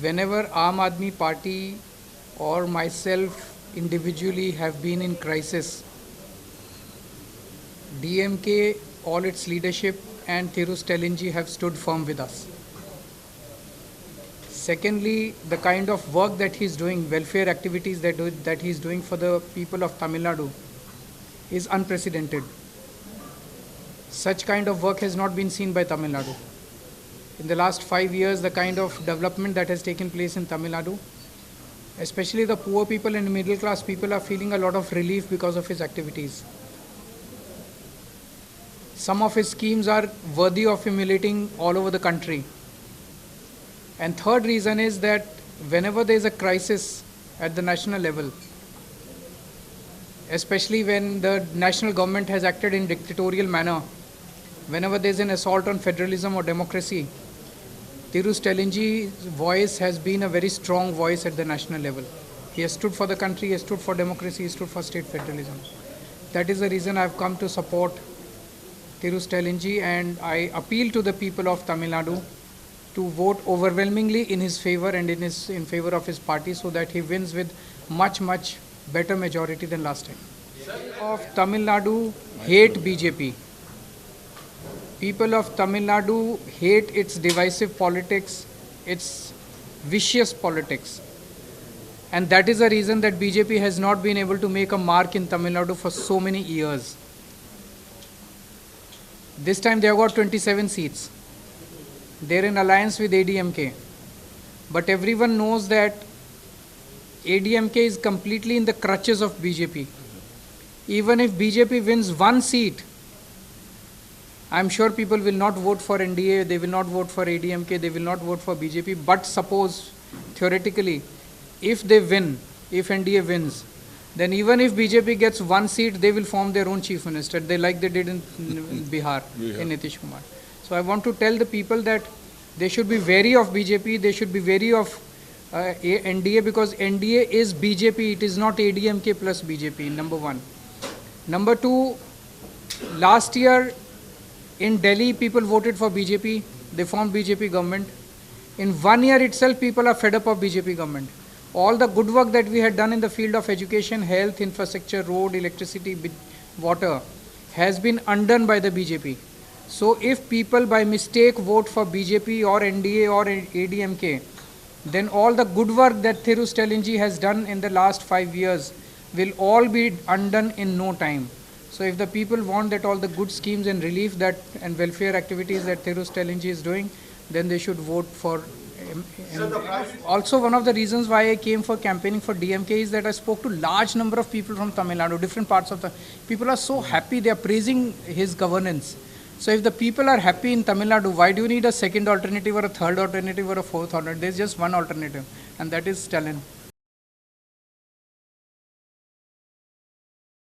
whenever Aam Aadmi Party or myself individually have been in crisis, DMK, all its leadership and Thirus Telinji have stood firm with us. Secondly, the kind of work that he's doing, welfare activities that he's doing for the people of Tamil Nadu is unprecedented. Such kind of work has not been seen by Tamil Nadu. In the last 5 years, the kind of development that has taken place in Tamil Nadu, especially the poor people and middle class people are feeling a lot of relief because of his activities. Some of his schemes are worthy of emulating all over the country. And third reason is that whenever there is a crisis at the national level, especially when the national government has acted in dictatorial manner, whenever there is an assault on federalism or democracy, Thirus Telinji's voice has been a very strong voice at the national level. He has stood for the country, he has stood for democracy, he has stood for state federalism. That is the reason I have come to support Thirus Telinji, and I appeal to the people of Tamil Nadu to vote overwhelmingly in his favor and in favor of his party, so that he wins with much better majority than last time. Of Tamil Nadu hate BJP. People of Tamil Nadu hate its divisive politics, its vicious politics. And that is the reason that BJP has not been able to make a mark in Tamil Nadu for so many years. This time they have got 27 seats. They're in alliance with ADMK. But everyone knows that ADMK is completely in the crutches of BJP. Even if BJP wins one seat, I'm sure people will not vote for NDA, they will not vote for ADMK, they will not vote for BJP. But suppose, theoretically, if they win, if NDA wins, then even if BJP gets one seat, they will form their own chief minister, they did in Bihar, in Nitish Kumar. So I want to tell the people that they should be wary of BJP, they should be wary of NDA, because NDA is BJP, it is not ADMK plus BJP, number one. Number two, last year in Delhi, people voted for BJP, they formed BJP government. In 1 year itself, people are fed up of BJP government. All the good work that we had done in the field of education, health, infrastructure, road, electricity, water has been undone by the BJP. So if people by mistake vote for BJP or NDA or ADMK, then all the good work that Thirus Telinji has done in the last 5 years will all be undone in no time. So if the people want that all the good schemes and relief and welfare activities that Thirus Telinji is doing, then they should vote for him. Also, one of the reasons why I came for campaigning for DMK is that I spoke to large number of people from Tamil Nadu, different parts of the... People are so happy, they are praising his governance. So if the people are happy in Tamil Nadu, why do you need a second alternative or a third alternative or a fourth alternative? There's just one alternative, and that is Stalin.